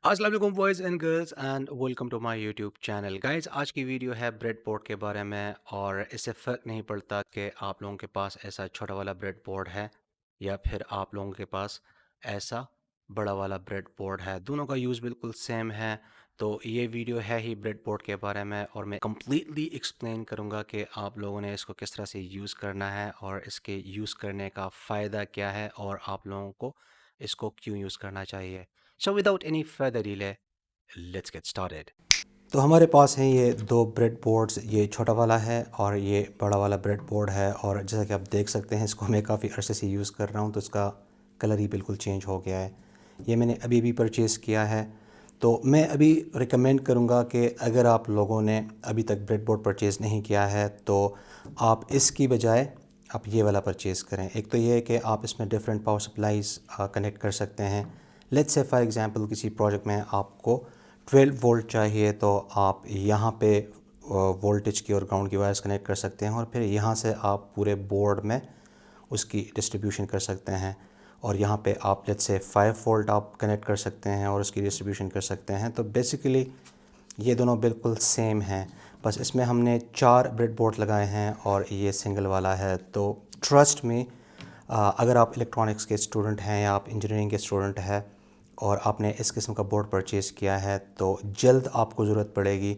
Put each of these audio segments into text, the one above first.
अस्सलाम वालेकुम boys and girls and welcome to my YouTube channel guys. आज की वीडियो है ब्रेड बोर्ड के बारे में और इससे फ़र्क नहीं पड़ता कि आप लोगों के पास ऐसा छोटा वाला ब्रेड बोर्ड है या फिर आप लोगों के पास ऐसा बड़ा वाला ब्रेड बोर्ड है। दोनों का यूज़ बिल्कुल सेम है। तो ये वीडियो है ही ब्रेड बोर्ड के बारे में और मैं कम्प्लीटली एक्सप्लेन करूँगा कि आप लोगों ने इसको किस तरह से यूज़ करना है और इसके यूज़ करने का फ़ायदा क्या है और आप लोगों को इसको क्यों यूज़ करना चाहिए। So without any further delay, let's get started. तो हमारे पास हैं ये दो ब्रेड बोर्ड्स, ये छोटा वाला है और ये बड़ा वाला ब्रेड बोर्ड है। और जैसा कि आप देख सकते हैं इसको मैं काफ़ी अरसे से यूज़ कर रहा हूँ तो इसका कलर ही बिल्कुल चेंज हो गया है। ये मैंने अभी अभी परचेज़ किया है। तो मैं अभी रिकमेंड करूँगा कि अगर आप लोगों ने अभी तक ब्रेड बोर्ड परचेज़ नहीं किया है तो आप इसकी बजाय आप ये वाला परचेज़ करें। एक तो ये है कि आप इसमें डिफरेंट पावर सप्लाईज़ कनेक्ट कर सकते हैं। लेट्स से फॉर एग्जांपल किसी प्रोजेक्ट में आपको 12 वोल्ट चाहिए तो आप यहाँ पे वोल्टेज की और ग्राउंड की वायर्स कनेक्ट कर सकते हैं और फिर यहाँ से आप पूरे बोर्ड में उसकी डिस्ट्रीब्यूशन कर सकते हैं। और यहाँ पे आप लेट्स से 5 वोल्ट आप कनेक्ट कर सकते हैं और उसकी डिस्ट्रीब्यूशन कर सकते हैं। तो बेसिकली ये दोनों बिल्कुल सेम हैं, बस इसमें हमने 4 ब्रेड बोर्ड लगाए हैं और ये सिंगल वाला है। तो ट्रस्ट में अगर आप इलेक्ट्रॉनिक्स के स्टूडेंट हैं या आप इंजीनियरिंग के स्टूडेंट हैं और आपने इस किस्म का बोर्ड परचेज़ किया है तो जल्द आपको ज़रूरत पड़ेगी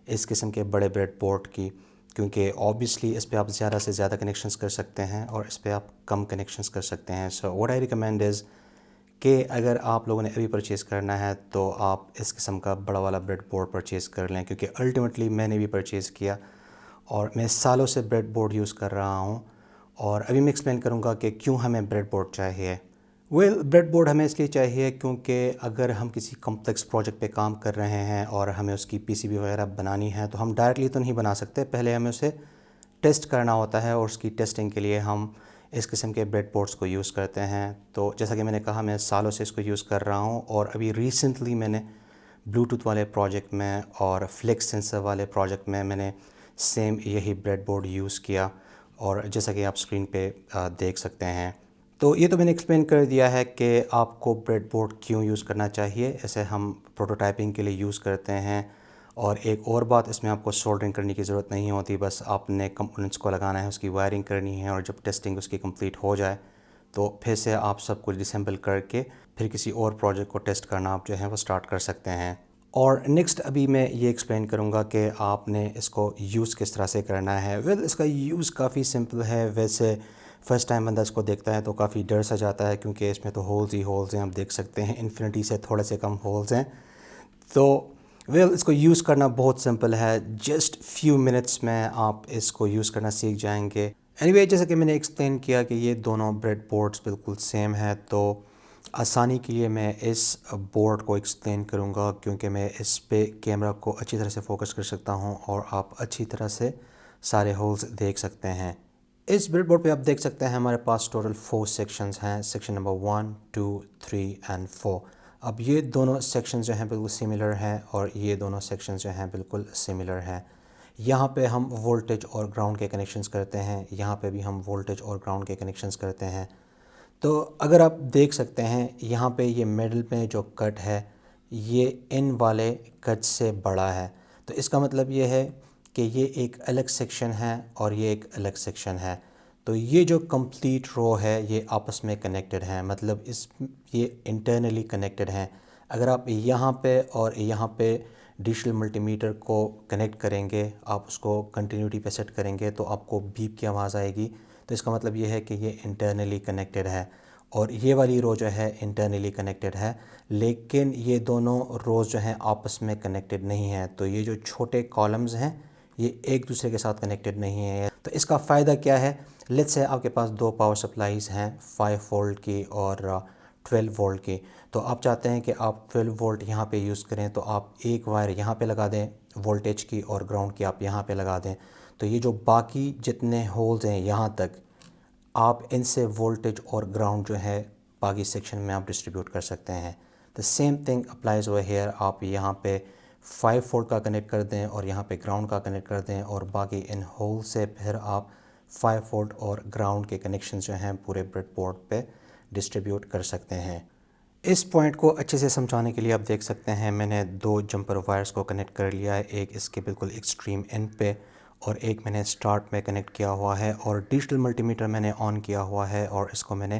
इस किस्म के बड़े ब्रेड बोर्ड की, क्योंकि ऑब्वियसली इस पे आप ज़्यादा से ज़्यादा कनेक्शंस कर सकते हैं और इस पे आप कम कनेक्शंस कर सकते हैं। So what I recommend is कि अगर आप लोगों ने अभी परचेज़ करना है तो आप इस किस्म का बड़ा वाला ब्रेड बोर्ड परचेज़ कर लें, क्योंकि अल्टीमेटली मैंने भी परचेज़ किया और मैं सालों से ब्रेड बोर्ड यूज़ कर रहा हूँ। और अभी मैं एक्सप्लेन करूँगा कि क्यों हमें ब्रेड बोर्ड चाहिए। ब्रेड बोर्ड हमें इसलिए चाहिए क्योंकि अगर हम किसी कॉम्प्लेक्स प्रोजेक्ट पे काम कर रहे हैं और हमें उसकी पीसीबी वगैरह बनानी है तो हम डायरेक्टली तो नहीं बना सकते, पहले हमें उसे टेस्ट करना होता है और उसकी टेस्टिंग के लिए हम इस किस्म के ब्रेड बोर्ड्स को यूज़ करते हैं। तो जैसा कि मैंने कहा, मैं सालों से इसको यूज़ कर रहा हूँ और अभी रिसेंटली मैंने ब्लूटूथ वाले प्रोजेक्ट में और फ्लेक्स सेंसर वाले प्रोजेक्ट में मैंने सेम यही ब्रेड बोर्ड यूज़ किया और जैसा कि आप स्क्रीन पे देख सकते हैं। तो ये तो मैंने एक्सप्लेन कर दिया है कि आपको ब्रेड बोर्ड क्यों यूज़ करना चाहिए। ऐसे हम प्रोटोटाइपिंग के लिए यूज़ करते हैं। और एक और बात, इसमें आपको सोल्डरिंग करने की ज़रूरत नहीं होती, बस आपने कंपोनेंट्स को लगाना है, उसकी वायरिंग करनी है और जब टेस्टिंग उसकी कंप्लीट हो जाए तो फिर से आप सब कुछ डिसेंबल करके फिर किसी और प्रोजेक्ट को टेस्ट करना आप जो है वो स्टार्ट कर सकते हैं। और नेक्स्ट अभी मैं ये एक्सप्लेन करूँगा कि आपने इसको यूज़ किस तरह से करना है। इसका यूज़ काफ़ी सिंपल है। वैसे फ़र्स्ट टाइम बंदा इसको देखता है तो काफ़ी डर सा जाता है, क्योंकि इसमें तो होल्स ही होल्स हैं। आप देख सकते हैं इन्फिनिटी से थोड़े से कम होल्स हैं। तो इसको यूज़ करना बहुत सिंपल है। जस्ट फ्यू मिनट्स में आप इसको यूज़ करना सीख जाएंगे। एनीवे, जैसा कि मैंने एक्सप्लेन किया कि ये दोनों ब्रेड बोर्ड्स बिल्कुल सेम है, तो आसानी के लिए मैं इस बोर्ड को एक्सप्लेन करूँगा, क्योंकि मैं इस पे कैमरा को अच्छी तरह से फोकस कर सकता हूँ और आप अच्छी तरह से सारे होल्स देख सकते हैं। इस ब्रेड बोर्ड पे आप देख सकते हैं हमारे पास टोटल 4 सेक्शंस हैं। Section number 1, 2, 3 and 4। अब ये दोनों सेक्शंस जो हैं बिल्कुल सिमिलर हैं और ये दोनों सेक्शंस जो हैं बिल्कुल सिमिलर हैं। यहाँ पे हम वोल्टेज और ग्राउंड के कनेक्शंस करते हैं, यहाँ पे भी हम वोल्टेज और ग्राउंड के कनेक्शंस करते हैं। तो अगर आप देख सकते हैं यहाँ पे ये मिडल में जो कट है ये इन वाले कट से बड़ा है। तो इसका मतलब ये है कि ये एक अलग सेक्शन है और ये एक अलग सेक्शन है। तो ये जो कंप्लीट रो है ये आपस में कनेक्टेड हैं, मतलब ये इंटरनली कनेक्टेड हैं। अगर आप यहाँ पे और यहाँ पे डिजिटल मल्टीमीटर को कनेक्ट करेंगे, आप उसको कंटिन्यूटी पे सेट करेंगे तो आपको बीप की आवाज़ आएगी। तो इसका मतलब ये है कि ये इंटरनली कनेक्टेड है और ये वाली रो जो है इंटरनली कनेक्टेड है, लेकिन ये दोनों रोज़ जो हैं आपस में कनेक्टेड नहीं हैं। तो ये जो छोटे कॉलम्स हैं ये एक दूसरे के साथ कनेक्टेड नहीं है। तो इसका फ़ायदा क्या है? लेट्स से आपके पास दो पावर सप्लाईज़ हैं, 5 वोल्ट की और 12 वोल्ट की। तो आप चाहते हैं कि आप 12 वोल्ट यहाँ पे यूज़ करें, तो आप एक वायर यहाँ पे लगा दें वोल्टेज की और ग्राउंड की आप यहाँ पे लगा दें। तो ये जो बाकी जितने होल्स हैं यहाँ तक, आप इनसे वोल्टेज और ग्राउंड जो है बाकी सेक्शन में आप डिस्ट्रीब्यूट कर सकते हैं। The same thing applies over here. आप यहाँ पे 5 वोल्ट का कनेक्ट कर दें और यहाँ पे ग्राउंड का कनेक्ट कर दें और बाकी इन होल से फिर आप 5 वोल्ट और ग्राउंड के कनेक्शन जो हैं पूरे ब्रेड बोर्ड पे डिस्ट्रीब्यूट कर सकते हैं। इस पॉइंट को अच्छे से समझाने के लिए आप देख सकते हैं मैंने दो जंपर वायर्स को कनेक्ट कर लिया है, एक इसके बिल्कुल एक्सट्रीम एंड पे और एक मैंने स्टार्ट में कनेक्ट किया हुआ है और डिजिटल मल्टीमीटर मैंने ऑन किया हुआ है और इसको मैंने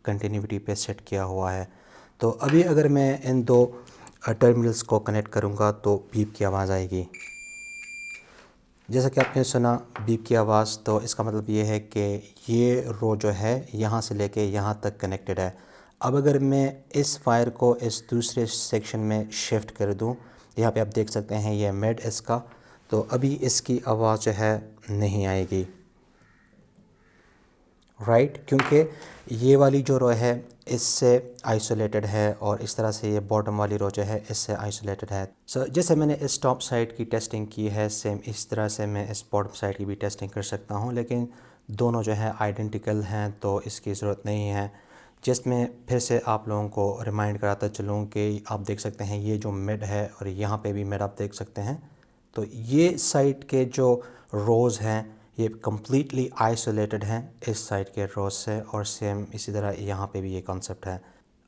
कंटिन्यूटी पे सेट किया हुआ है। तो अभी अगर मैं इन दो टर्मिनल्स को कनेक्ट करूँगा तो बीप की आवाज़ आएगी। जैसा कि आपने सुना बीप की आवाज़, तो इसका मतलब ये है कि ये रो जो है यहाँ से लेके यहाँ तक कनेक्टेड है। अब अगर मैं इस वायर को इस दूसरे सेक्शन में शिफ्ट कर दूँ, यहाँ पे आप देख सकते हैं ये मिड इसका, तो अभी इसकी आवाज़ जो है नहीं आएगी, राइट, क्योंकि ये वाली जो रो है इससे आइसोलेटेड है और इस तरह से ये बॉटम वाली रो जो है इससे आइसोलेटेड है। सो जैसे मैंने इस टॉप साइड की टेस्टिंग की है, सेम इस तरह से मैं इस बॉटम साइड की भी टेस्टिंग कर सकता हूँ, लेकिन दोनों जो है आइडेंटिकल हैं तो इसकी ज़रूरत नहीं है। जस्ट मैं फिर से आप लोगों को रिमाइंड कराता चलूँ कि आप देख सकते हैं ये जो मिड है और यहाँ पे भी मिड आप देख सकते हैं, तो ये साइड के जो रोज़ हैं ये कम्प्लीटली आइसोलेटेड हैं इस साइड के रोज से, और सेम इसी तरह यहाँ पे भी ये कॉन्सेप्ट है।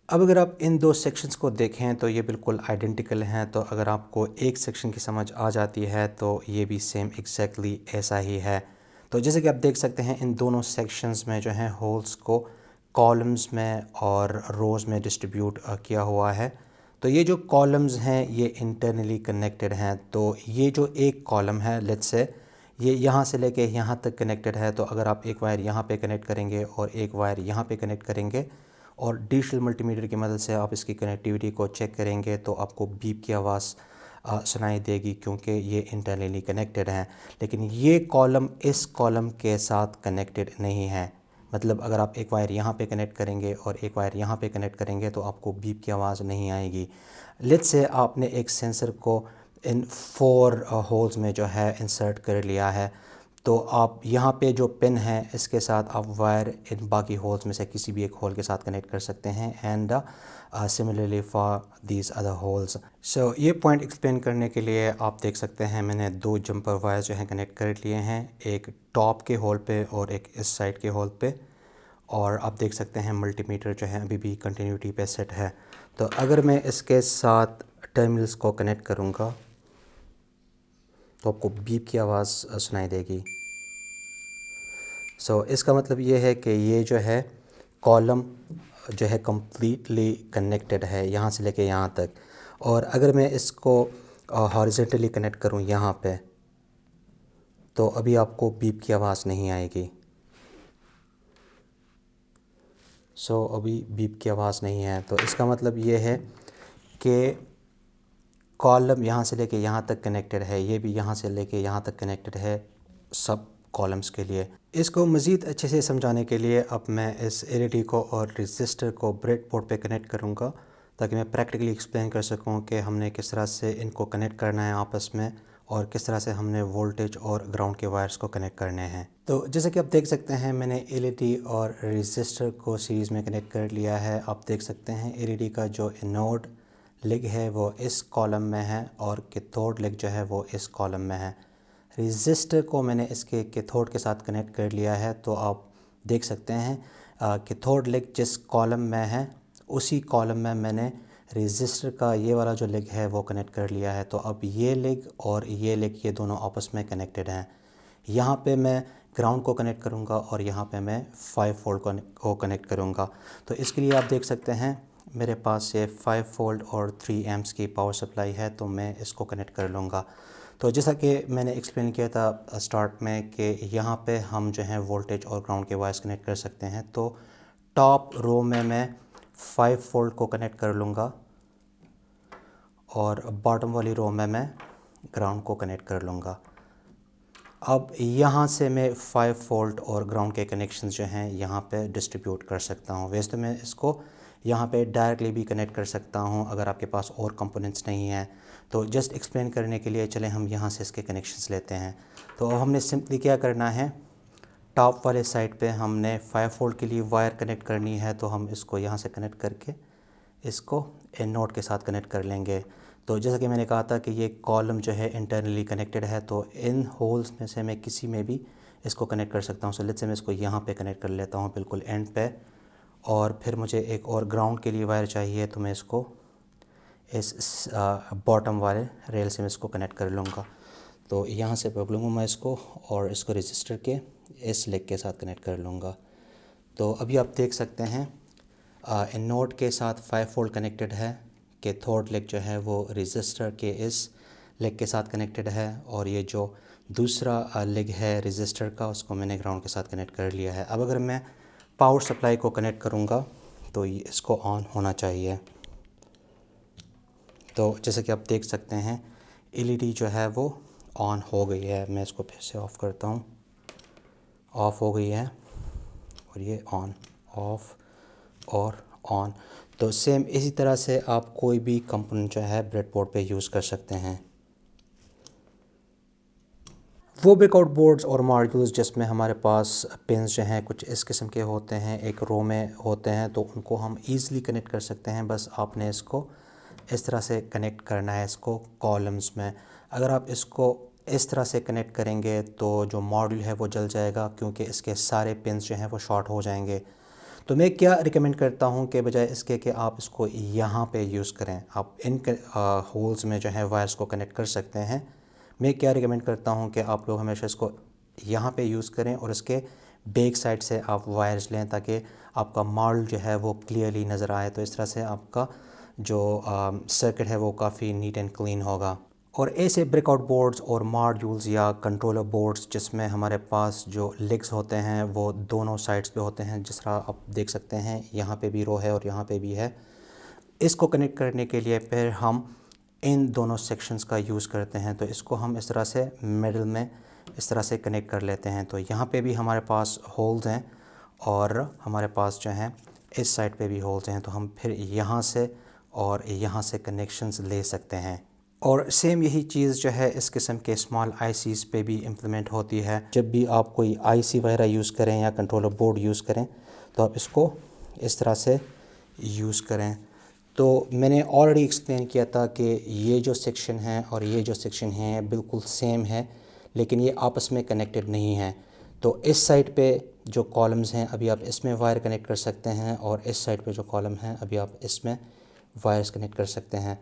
अब अगर आप इन दो सेक्शंस को देखें तो ये बिल्कुल आइडेंटिकल हैं, तो अगर आपको एक सेक्शन की समझ आ जाती है तो ये भी सेम एग्जैक्टली ऐसा ही है। तो जैसे कि आप देख सकते हैं इन दोनों सेक्शंस में जो है होल्स को कॉलम्स में और रोज़ में डिस्ट्रीब्यूट किया हुआ है। तो ये जो कॉलम्स हैं ये इंटरनली कनेक्टेड हैं, तो ये जो एक कॉलम है लेट्स से ये यहाँ से लेके यहाँ तक कनेक्टेड है, तो अगर आप एक वायर यहाँ पे कनेक्ट करेंगे और एक वायर यहाँ पे कनेक्ट करेंगे और डिजिटल मल्टीमीटर की मदद से आप इसकी कनेक्टिविटी को चेक करेंगे तो आपको बीप की आवाज़ सुनाई देगी, क्योंकि ये इंटरनली कनेक्टेड हैं। लेकिन ये कॉलम इस कॉलम के साथ कनेक्टेड नहीं है, मतलब अगर आप एक वायर यहाँ पे कनेक्ट करेंगे और एक वायर यहाँ पे कनेक्ट करेंगे तो आपको बीप की आवाज़ नहीं आएगी। लेट्स से आपने एक सेंसर को इन 4 होल्स में जो है इंसर्ट कर लिया है, तो आप यहाँ पे जो पिन है इसके साथ आप वायर इन बाकी होल्स में से किसी भी एक होल के साथ कनेक्ट कर सकते हैं, and similarly for these other holes. So ये पॉइंट एक्सप्लेन करने के लिए आप देख सकते हैं मैंने दो जंपर वायर जो हैं कनेक्ट कर लिए हैं, एक टॉप के होल पे और एक इस साइड के होल पे, और आप देख सकते हैं मल्टीमीटर जो है अभी भी कंटिन्यूटी पे सेट है। तो अगर मैं इसके साथ टर्मिनल्स को कनेक्ट करूँगा तो आपको बीप की आवाज़ सुनाई देगी। सो इसका मतलब ये है कि ये जो है कॉलम जो है कम्प्लीटली कनेक्टेड है यहाँ से लेके यहाँ तक, और अगर मैं इसको हॉरिजॉन्टली कनेक्ट करूँ यहाँ पे तो अभी आपको बीप की आवाज़ नहीं आएगी। सो अभी बीप की आवाज़ नहीं है, तो इसका मतलब ये है कि कॉलम यहाँ से लेके यहाँ तक कनेक्टेड है, ये भी यहाँ से लेके यहाँ तक कनेक्टेड है सब कॉलम्स के लिए। इसको मज़ीद अच्छे से समझाने के लिए अब मैं इस एलईडी को और रजिस्टर को ब्रेडबोर्ड पे कनेक्ट करूँगा, ताकि मैं प्रैक्टिकली एक्सप्लेन कर सकूँ कि हमने किस तरह से इनको कनेक्ट करना है आपस में और किस तरह से हमने वोल्टेज और ग्राउंड के वायर्स को कनेक्ट करने हैं। तो जैसे कि आप देख सकते हैं मैंने एलईडी और रजिस्टर को सीरीज़ में कनेक्ट कर लिया है। आप देख सकते हैं एलईडी का जो एनोड लेग है वो इस कॉलम में है और कैथोड लेग जो है वो इस कॉलम में है। रजिस्टर को मैंने इसके कैथोड के साथ कनेक्ट कर लिया है, तो आप देख सकते हैं कैथोड लेग जिस कॉलम में है उसी कॉलम में मैंने रजिस्टर का ये वाला जो लेग है वो कनेक्ट कर लिया है। तो अब ये लेग और ये लेग ये दोनों आपस में कनेक्टेड हैं। यहाँ पे मैं ग्राउंड को कनेक्ट करूँगा और यहाँ पे मैं 5 वोल्ट को कनेक्ट करूँगा। तो इसके लिए आप देख सकते हैं मेरे पास ये 5 वोल्ट और 3 एम्प्स की पावर सप्लाई है, तो मैं इसको कनेक्ट कर लूँगा। तो जैसा कि मैंने एक्सप्लेन किया था स्टार्ट में कि यहाँ पे हम जो है वोल्टेज और ग्राउंड के वायर्स कनेक्ट कर सकते हैं, तो टॉप रो में मैं 5 वोल्ट को कनेक्ट कर लूँगा और बॉटम वाली रो में मैं ग्राउंड को कनेक्ट कर लूँगा। अब यहाँ से मैं 5 वोल्ट और ग्राउंड के कनेक्शन जो हैं यहाँ पे डिस्ट्रीब्यूट कर सकता हूँ। वैसे तो मैं इसको यहाँ पे डायरेक्टली भी कनेक्ट कर सकता हूँ अगर आपके पास और कंपोनेंट्स नहीं हैं। तो जस्ट एक्सप्लेन करने के लिए चलें हम यहाँ से इसके कनेक्शंस लेते हैं। तो हमने सिंपली क्या करना है, टॉप वाले साइड पे हमने 5 वोल्ट के लिए वायर कनेक्ट करनी है, तो हम इसको यहाँ से कनेक्ट करके इसको एनोड के साथ कनेक्ट कर लेंगे। तो जैसा कि मैंने कहा था कि ये कॉलम जो है इंटरनली कनेक्टेड है, तो इन होल्स में से मैं किसी में भी इसको कनेक्ट कर सकता हूँ। सो लेट्स से मैं इसको यहाँ पे कनेक्ट कर लेता हूँ बिल्कुल एंड पे, और फिर मुझे एक और ग्राउंड के लिए वायर चाहिए, तो मैं इसको इस बॉटम वाले रेल से मैं इसको कनेक्ट कर लूँगा। तो यहाँ से पकड़ लूँगा मैं इसको और इसको रजिस्टर के इस लेग के साथ कनेक्ट कर लूँगा। तो अभी आप देख सकते हैं इन नोड के साथ 5 वोल्ट कनेक्टेड है कि थर्ड लेग जो है वो रजिस्टर के इस लेग के साथ कनेक्टेड है, और ये जो दूसरा लेग है रजिस्टर का उसको मैंने ग्राउंड के साथ कनेक्ट कर लिया है। अब अगर मैं पावर सप्लाई को कनेक्ट करूँगा तो ये इसको ऑन होना चाहिए। तो जैसे कि आप देख सकते हैं एलईडी जो है वो ऑन हो गई है। मैं इसको फिर से ऑफ़ करता हूँ, ऑफ़ हो गई है और ये ऑन, ऑफ़ और ऑन। तो सेम इसी तरह से आप कोई भी कंपोनेंट जो है ब्रेडबोर्ड पे यूज़ कर सकते हैं। वो ब्रेकआउट बोर्ड्स और मॉड्यूल्स जिसमें हमारे पास पिन्स जो हैं कुछ इस किस्म के होते हैं, एक रो में होते हैं, तो उनको हम ईज़िली कनेक्ट कर सकते हैं। बस आपने इसको इस तरह से कनेक्ट करना है इसको कॉलम्स में। अगर आप इसको इस तरह से कनेक्ट करेंगे तो जो मॉड्यूल है वो जल जाएगा, क्योंकि इसके सारे पिन्स जो हैं वो शॉर्ट हो जाएंगे। तो मैं क्या रिकमेंड करता हूँ कि बजाय इसके कि आप इसको यहाँ पे यूज़ करें, आप इन होल्स में जो है वायर्स को कनेक्ट कर सकते हैं। मैं क्या रिकमेंड करता हूँ कि आप लोग हमेशा इसको यहाँ पे यूज़ करें और इसके बैक साइड से आप वायर्स लें, ताकि आपका मॉडल जो है वो क्लियरली नज़र आए। तो इस तरह से आपका जो सर्किट है वो काफ़ी नीट एंड क्लीन होगा। और ऐसे ब्रेकआउट बोर्ड्स और मॉड्यूल्स या कंट्रोलर बोर्ड्स जिसमें हमारे पास जो लेग्स होते हैं वो दोनों साइड्स पे होते हैं, जिस तरह आप देख सकते हैं यहाँ पे भी रो है और यहाँ पे भी है। इसको कनेक्ट करने के लिए फिर हम इन दोनों सेक्शंस का यूज़ करते हैं। तो इसको हम इस तरह से मिडल में इस तरह से कनेक्ट कर लेते हैं। तो यहाँ पे भी हमारे पास होल्स हैं और हमारे पास जो हैं इस साइड पे भी होल्स हैं, तो हम फिर यहाँ से और यहाँ से कनेक्शंस ले सकते हैं। और सेम यही चीज़ जो है इस किस्म के स्मॉल आईसीज़ पे भी इम्प्लीमेंट होती है। जब भी आप कोई आईसी वगैरह यूज़ करें या कंट्रोलर बोर्ड यूज़ करें तो आप इसको इस तरह से यूज़ करें। तो मैंने ऑलरेडी एक्सप्लेन किया था कि ये जो सेक्शन है और ये जो सेक्शन है बिल्कुल सेम है, लेकिन ये आपस में कनेक्टेड नहीं है। तो इस साइड पे जो कॉलम्स हैं अभी आप इसमें वायर कनेक्ट कर सकते हैं, और इस साइड पे जो कॉलम हैं अभी आप इसमें वायर्स कनेक्ट कर सकते हैं।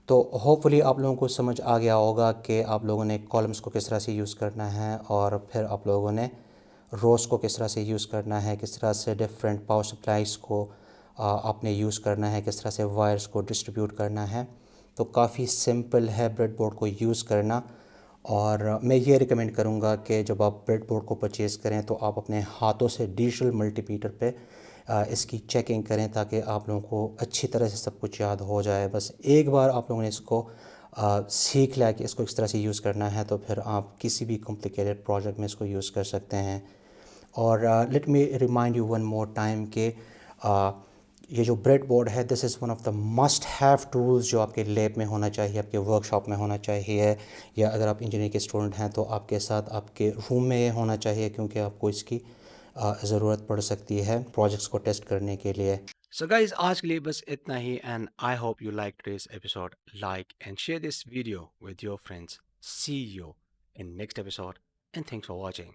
तो होपफुली आप लोगों को समझ आ गया होगा कि आप लोगों ने कॉलम्स को किस तरह से यूज़ करना है, और फिर आप लोगों ने रोज़ को किस तरह से यूज़ करना है, किस तरह से डिफरेंट पावर सप्लाईज़ को आपने यूज़ करना है, किस तरह से वायर्स को डिस्ट्रीब्यूट करना है। तो काफ़ी सिंपल है ब्रेडबोर्ड को यूज़ करना। और मैं ये रिकमेंड करूँगा कि जब आप ब्रेडबोर्ड को परचेज़ करें तो आप अपने हाथों से डिजिटल मल्टीमीटर पे इसकी चेकिंग करें, ताकि आप लोगों को अच्छी तरह से सब कुछ याद हो जाए। बस एक बार आप लोगों ने इसको सीख लिया कि इसको इस तरह से यूज़ करना है, तो फिर आप किसी भी कॉम्प्लिकेटेड प्रोजेक्ट में इसको यूज़ कर सकते हैं। और let me remind you one more time कि ये जो ब्रेड बोर्ड है this is one of the must have tools जो आपके लैब में होना चाहिए, आपके वर्कशॉप में होना चाहिए, या अगर आप इंजीनियरिंग के स्टूडेंट हैं तो आपके साथ आपके रूम में ये होना चाहिए, क्योंकि आपको इसकी ज़रूरत पड़ सकती है प्रोजेक्ट्स को टेस्ट करने के लिए। सो गाइज आज के लिए बस इतना ही, and I hope you like this episode. Like and share this video with your friends. See you in next episode and thanks for watching.